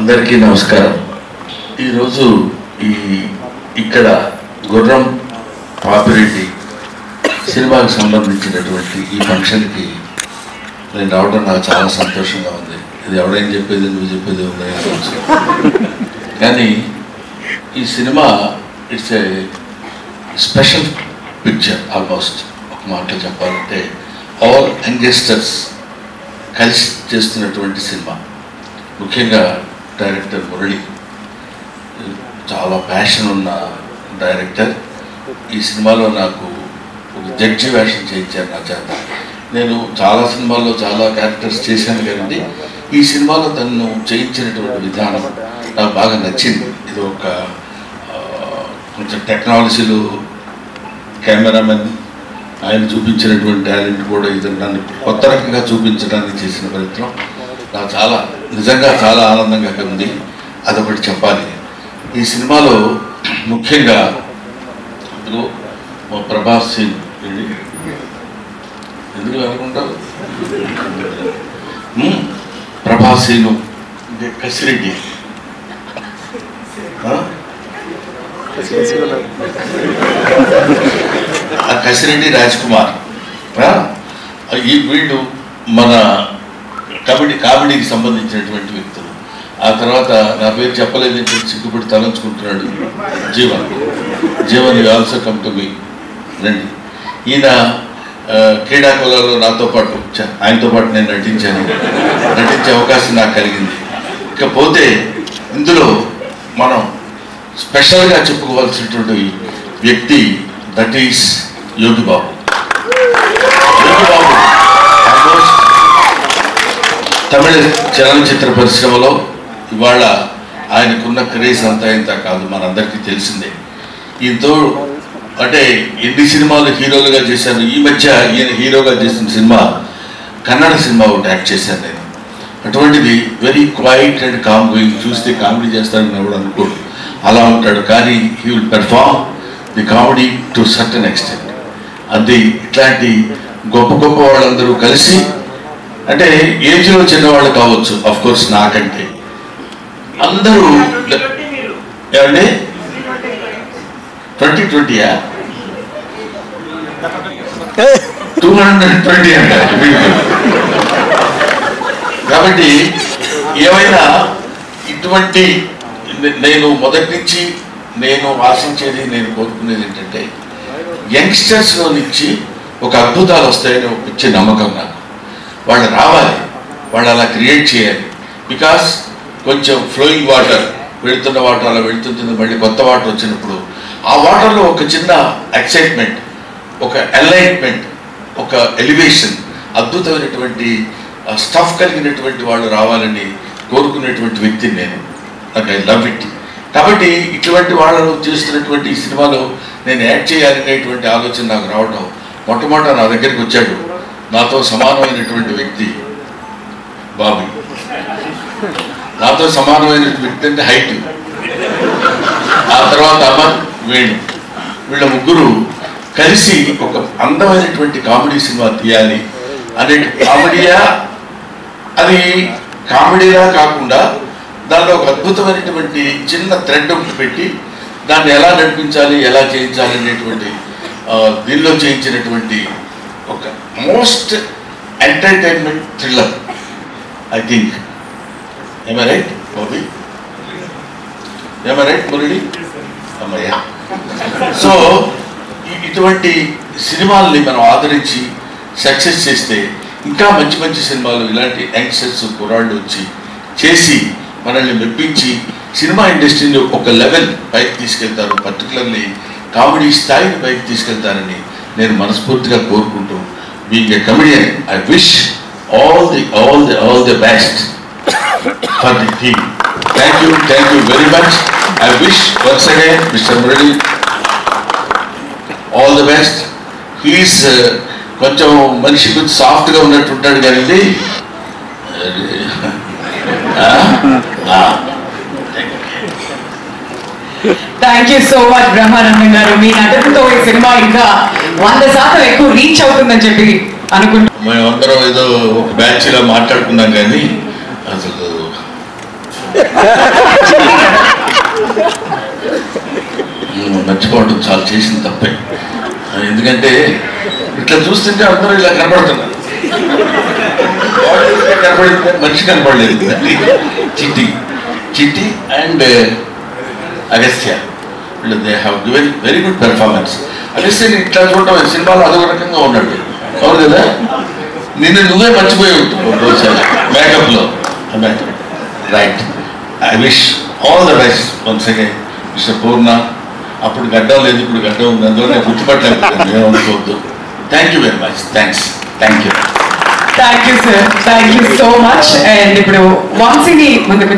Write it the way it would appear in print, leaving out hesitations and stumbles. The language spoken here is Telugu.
అందరికీ నమస్కారం. ఈరోజు ఇక్కడ గుర్రం పాపిరెడ్డి సినిమాకి సంబంధించినటువంటి ఈ ఫంక్షన్కి నేను రావడం నాకు చాలా సంతోషంగా ఉంది. ఇది ఎవడైనా చెప్పేది నువ్వు చెప్పేది ఉన్నాయి కానీ ఈ cinema it's a special picture. Almost ఒక మాటలో చెప్పాలంటే ఆల్ యంగ్స్టర్స్ కలిసి చేస్తున్నటువంటి సినిమా. ముఖ్యంగా డైరెక్టర్ మురళి చాలా ప్యాషన్ ఉన్న డైరెక్టర్. ఈ సినిమాలో నాకు ఒక జడ్జి వేషం చేయించారు నా చేత. నేను చాలా సినిమాల్లో చాలా క్యారెక్టర్స్ చేశాను కానీ ఈ సినిమాలో తను చేయించినటువంటి విధానం నాకు బాగా నచ్చింది. ఇది ఒక కొంచెం టెక్నాలజీలో కెమెరామెన్ ఆయన చూపించినటువంటి టాలెంట్ కూడా ఇది నన్ను కొత్త రకంగా చూపించడానికి చేసిన ప్రయత్నం నాకు చాలా నిజంగా చాలా ఆనందంగా ఉంది. అదొకటి చెప్పాలి. ఈ సినిమాలో ముఖ్యంగా ప్రభాస్ సింగ్ ఎందుకు అనుకుంటారు ప్రభాస్ సింగ్ కసిరెడ్డి కసిరెడ్డి రాజ్ కుమార్ ఈ వీళ్ళు మన కామెడీకి సంబంధించినటువంటి వ్యక్తులు. ఆ తర్వాత నా పేరు చెప్పలేదంటే సిగ్గుపడి తలంచుకుంటున్నాడు Jeevan also come to me రండి. ఈయన క్రీడాకులలో నాతో పాటు ఆయనతో పాటు నేను నటించే అవకాశం నాకు కలిగింది. ఇకపోతే ఇందులో మనం స్పెషల్గా చెప్పుకోవాల్సినటువంటి వ్యక్తి దట్ ఈస్ యోగి బాబు. తమిళ చలనచిత్ర పరిశ్రమలో ఇవాళ ఆయనకున్న క్రేజ్ అంతా ఇంత కాదు, మనందరికీ తెలిసిందే. ఈయనతో అంటే ఎన్ని సినిమాలు హీరోలుగా చేశాను. ఈ మధ్య ఈయన హీరోగా చేసిన సినిమా కన్నడ సినిమా ఒకటి యాక్ట్ చేశాను నేను. అటువంటిది very quiet and calm going. చూస్తే కామెడీ చేస్తాడని ఎవడు అనుకోడు, అలా ఉంటాడు. కానీ he will perform the comedy to certain extent. అది ఇట్లాంటి గొప్ప గొప్ప వాళ్ళందరూ కలిసి, అంటే ఏజ్లో చిన్నవాళ్ళు కావచ్చు ఆఫ్ కోర్స్ నాకంటే, అందరూ ఏమండి 2020 220 అంటారు. కాబట్టి ఏమైనా ఇటువంటి నేను మొదటి నుంచి నేను ఆశించేది, నేను కోరుకునేది ఏంటంటే యంగ్స్టర్స్లో నుంచి ఒక అద్భుతాలు వస్తాయని ఒక పిచ్చి నమ్మకం నాకు. వాళ్ళు రావాలి, వాళ్ళు అలా క్రియేట్ చేయాలి. బికాస్ కొంచెం ఫ్లోయింగ్ వాటర్ వెళుతున్న వాటర్ అలా వెళుతుంది, మళ్ళీ కొత్త వాటర్ వచ్చినప్పుడు ఆ వాటర్లో ఒక చిన్న ఎక్సైట్మెంట్, ఒక ఎన్లైట్మెంట్, ఒక ఎలివేషన్, అద్భుతమైనటువంటి స్టఫ్ కలిగినటువంటి వాళ్ళు రావాలని కోరుకునేటువంటి వ్యక్తిని నేను. నాకు ఐ లవ్ ఇట్. కాబట్టి ఇటువంటి వాళ్ళు చేస్తున్నటువంటి ఈ సినిమాలో నేను యాక్ట్ చేయాలనేటువంటి ఆలోచన నాకు రావడం, మొట్టమొదట నా దగ్గరికి వచ్చాడు నాతో సమానమైనటువంటి వ్యక్తి బాబీ. నాతో సమానమైన వ్యక్తి అంటే హైట్. ఆ తర్వాత అమర్, వేణు, వీళ్ళ ముగ్గురు కలిసి ఒక అందమైనటువంటి కామెడీ సినిమా తీయాలి అనే. కామెడీయా అది కామెడీలా కాకుండా దానిలో ఒక అద్భుతమైనటువంటి చిన్న థ్రెడ్ ఒకటి పెట్టి దాన్ని ఎలా నడిపించాలి, ఎలా చేయించాలి అనేటువంటి దీనిలో చేయించినటువంటి ఒక most entertainment thriller I think. Am I right, Bobby? Am I right, Murali? అమ్మయ్యా. సో ఇటువంటి సినిమాల్ని మనం ఆదరించి సక్సెస్ చేస్తే ఇంకా మంచి మంచి సినిమాలు ఇలాంటి యంగ్స్టర్స్ కుర్రాళ్ళు వచ్చి చేసి మనల్ని మెప్పించి సినిమా ఇండస్ట్రీని ఒక లెవెల్ పైకి తీసుకెళ్తారు. పర్టికులర్లీ కామెడీ స్థాయిని పైకి తీసుకెళ్తారని నేను మనస్ఫూర్తిగా కోరుకుంటూ, being a comedian, I wish all the best for the team. Thank you very much. I wish once again Mr. Murali all the best. He is కొంచెం మనిషి కొంచెం సాఫ్ట్గా ఉన్నట్టు ఉంటాడు కానీ thank you so much Brahmanandam గారు. మీ నటనతో ఈ సినిమా ఇంకా 100% ఎక్కువ రీచ్ అవుతుందని చెప్పి అనుకుంటున్నాం. మేమందరం ఏదో ఒక బ్యాచ్లో మాట్లాడుకున్నాం కానీ అసలు మర్చిపోవడం చాలా చేసిన తప్పే. ఎందుకంటే ఇట్లా చూస్తుంటే అందరూ ఇలా కనపడుతున్నారు, కనపడింది మనిషి కనపడలేదు. చిట్టి అండ్ అగస్త్య వీళ్ళు they have given very good performance. అగస్త్యని ఇట్లా చూడటం సినిమాలో అదొక రకంగా ఉన్నాడు, అవును కదా? నిన్ను నువ్వే మర్చిపోయి ఉంటావు మేకప్లో. Right. I wish all the best once again mister Purna. అప్పుడు గడ్డం లేదు, ఇప్పుడు గడ్డం ఉంది, అందులో నేను గుర్తుపట్టలేదు, ఏమనుకోవద్దు. Thank you very much. Thanks. Thank you. Thank you sir, thank you so much. And ఇప్పుడు వంశీని ముందుకు